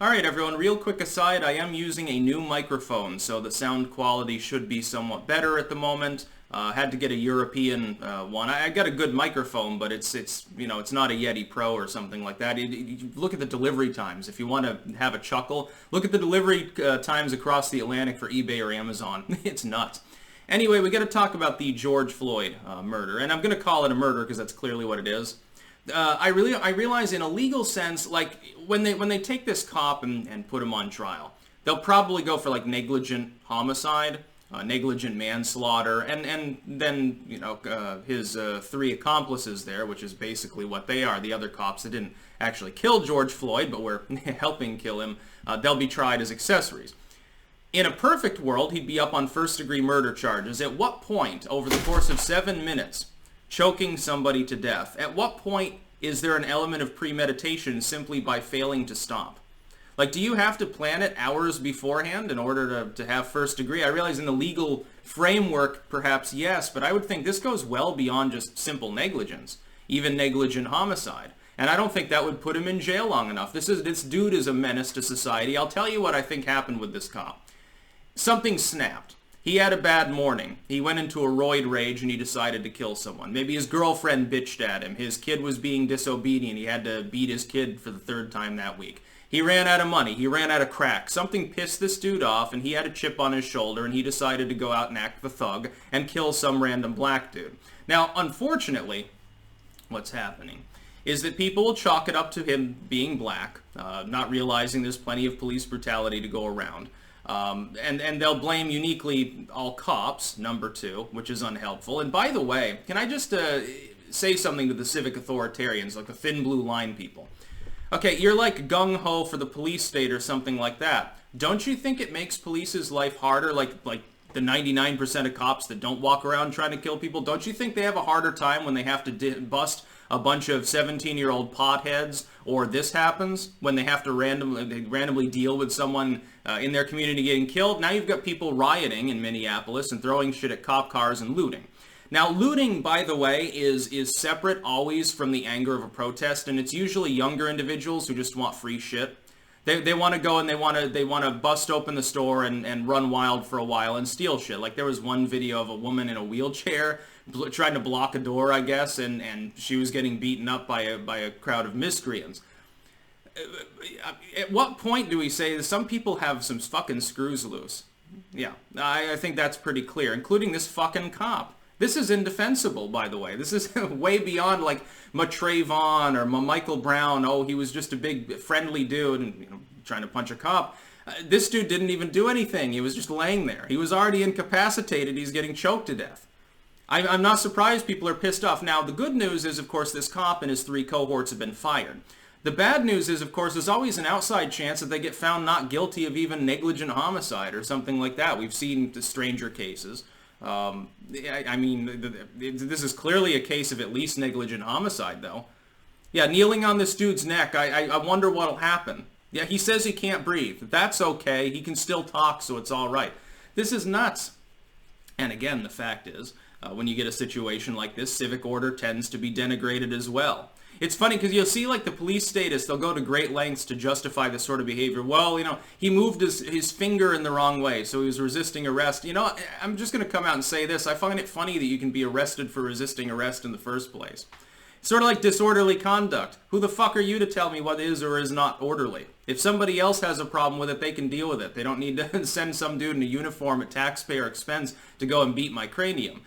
Alright everyone, real quick aside, I am using a new microphone, so the sound quality should be somewhat better at the moment. Had to get a European one. I got a good microphone, but it's not a Yeti Pro or something like that. You look at the delivery times. If you want to have a chuckle, look at the delivery times across the Atlantic for eBay or Amazon. It's nuts. Anyway, we got to talk about the George Floyd murder, and I'm going to call it a murder because that's clearly what it is. I realize in a legal sense, like when they take this cop and put him on trial, they'll probably go for like negligent homicide, negligent manslaughter, and then his three accomplices there, which is basically what they are, the other cops that didn't actually kill George Floyd but were helping kill him, they'll be tried as accessories. In a perfect world, he'd be up on first-degree murder charges. At what point, over the course of 7 minutes, choking somebody to death, at what point is there an element of premeditation simply by failing to stop? Like, do you have to plan it hours beforehand in order to have first degree? I realize in the legal framework, perhaps yes, but I would think this goes well beyond just simple negligence, even negligent homicide. And I don't think that would put him in jail long enough. This dude is a menace to society. I'll tell you what I think happened with this cop. Something snapped. He had a bad morning. He went into a roid rage and he decided to kill someone. Maybe his girlfriend bitched at him. His kid was being disobedient. He had to beat his kid for the third time that week. He ran out of money. He ran out of crack. Something pissed this dude off and he had a chip on his shoulder and he decided to go out and act the thug and kill some random black dude. Now, unfortunately, what's happening is that people will chalk it up to him being black, not realizing there's plenty of police brutality to go around. And they'll blame uniquely all cops, number two, which is unhelpful. And by the way, can I just say something to the civic authoritarians, like the thin blue line people? Okay, you're like gung-ho for the police state or something like that. Don't you think it makes police's life harder, like the 99% of cops that don't walk around trying to kill people? Don't you think they have a harder time when they have to bust a bunch of 17-year-old potheads, or this happens when they have to randomly deal with someone in their community getting killed? Now you've got people rioting in Minneapolis and throwing shit at cop cars and looting. Now looting, by the way, is separate always from the anger of a protest, and it's usually younger individuals who just want free shit. They want to go and they want to bust open the store and run wild for a while and steal shit. Like there was one video of a woman in a wheelchair trying to block a door, I guess, and she was getting beaten up by a crowd of miscreants. At what point do we say that some people have some fucking screws loose? Yeah, I think that's pretty clear, including this fucking cop. This is indefensible, by the way. This is way beyond like Matrayvon or Michael Brown. Oh, he was just a big friendly dude and trying to punch a cop. This dude didn't even do anything. He was just laying there. He was already incapacitated. He's getting choked to death. I'm not surprised people are pissed off. Now, the good news is, of course, this cop and his 3 cohorts have been fired. The bad news is, of course, there's always an outside chance that they get found not guilty of even negligent homicide or something like that. We've seen the stranger cases. I mean, this is clearly a case of at least negligent homicide, though. Yeah, kneeling on this dude's neck, I wonder what'll happen. Yeah, he says he can't breathe. That's okay. He can still talk, so it's all right. This is nuts. And again, the fact is, when you get a situation like this, civic order tends to be denigrated as well. It's funny because you'll see like the police status, they'll go to great lengths to justify this sort of behavior. Well, he moved his finger in the wrong way, so he was resisting arrest. I'm just going to come out and say this. I find it funny that you can be arrested for resisting arrest in the first place. Sort of like disorderly conduct. Who the fuck are you to tell me what is or is not orderly? If somebody else has a problem with it, they can deal with it. They don't need to send some dude in a uniform at taxpayer expense to go and beat my cranium.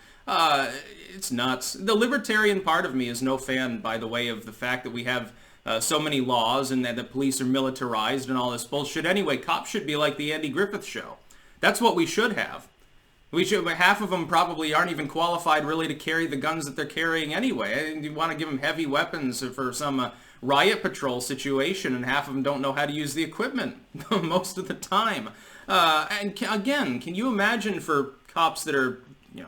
It's nuts. The libertarian part of me is no fan, by the way, of the fact that we have so many laws and that the police are militarized and all this bullshit. Anyway, cops should be like the Andy Griffith Show. That's what we should have. Half of them probably aren't even qualified really to carry the guns that they're carrying anyway. And you want to give them heavy weapons for some riot patrol situation, and half of them don't know how to use the equipment most of the time. Again, can you imagine for cops that are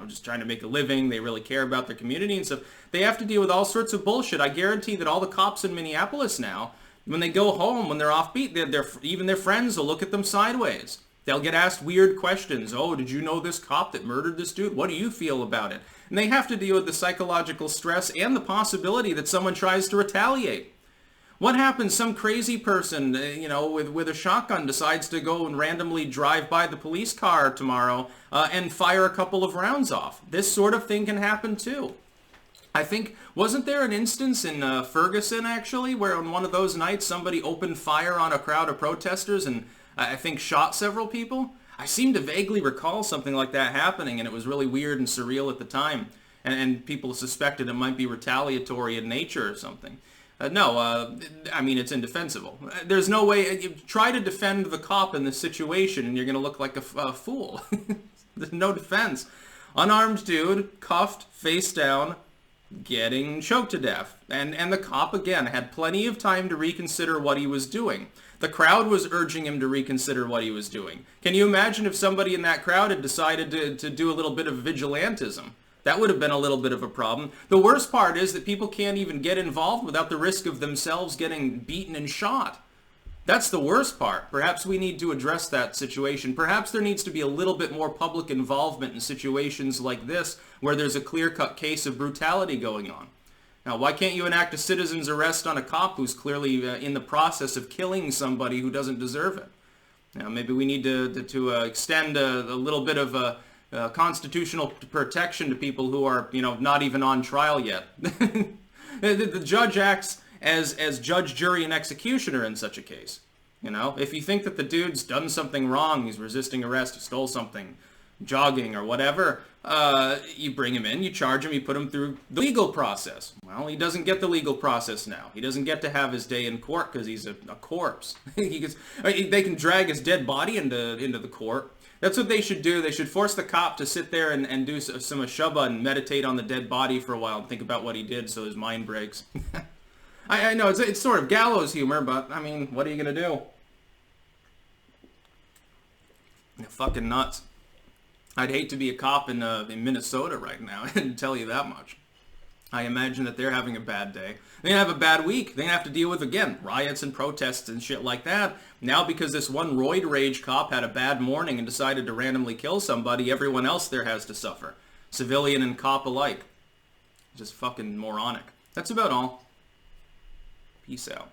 just trying to make a living, they really care about their community and stuff, they have to deal with all sorts of bullshit. I guarantee that all the cops in Minneapolis now, when they go home, when they're offbeat, even their friends will look at them sideways. They'll get asked weird questions. Oh, did you know this cop that murdered this dude? What do you feel about it? And they have to deal with the psychological stress and the possibility that someone tries to retaliate. What happens? Some crazy person, with a shotgun decides to go and randomly drive by the police car tomorrow and fire a couple of rounds off. This sort of thing can happen too. I think, wasn't there an instance in Ferguson, actually, where on one of those nights somebody opened fire on a crowd of protesters and I think shot several people? I seem to vaguely recall something like that happening, and it was really weird and surreal at the time, and people suspected it might be retaliatory in nature or something. I mean, it's indefensible. There's no way. You try to defend the cop in this situation, and you're going to look like a fool. There's no defense. Unarmed dude, cuffed, face down, getting choked to death. And the cop, again, had plenty of time to reconsider what he was doing. The crowd was urging him to reconsider what he was doing. Can you imagine if somebody in that crowd had decided to do a little bit of vigilantism? That would have been a little bit of a problem. The worst part is that people can't even get involved without the risk of themselves getting beaten and shot. That's the worst part. Perhaps we need to address that situation. Perhaps there needs to be a little bit more public involvement in situations like this where there's a clear-cut case of brutality going on. Now, why can't you enact a citizen's arrest on a cop who's clearly in the process of killing somebody who doesn't deserve it? Now, maybe we need to extend a little bit of constitutional protection to people who are, not even on trial yet. The judge acts as judge, jury, and executioner in such a case. If you think that the dude's done something wrong, he's resisting arrest, he stole something, jogging or whatever, you bring him in, you charge him, you put him through the legal process. Well, he doesn't get the legal process now. He doesn't get to have his day in court because he's a corpse. They can drag his dead body into the court. That's what they should do. They should force the cop to sit there and do some ashubba and meditate on the dead body for a while and think about what he did so his mind breaks. I know, it's sort of gallows humor, but, I mean, what are you going to do? You're fucking nuts. I'd hate to be a cop in Minnesota right now, I can tell you that much. I imagine that they're having a bad day. They're going to have a bad week. They're going to have to deal with, again, riots and protests and shit like that. Now, because this one roid rage cop had a bad morning and decided to randomly kill somebody, everyone else there has to suffer. Civilian and cop alike. Just fucking moronic. That's about all. Peace out.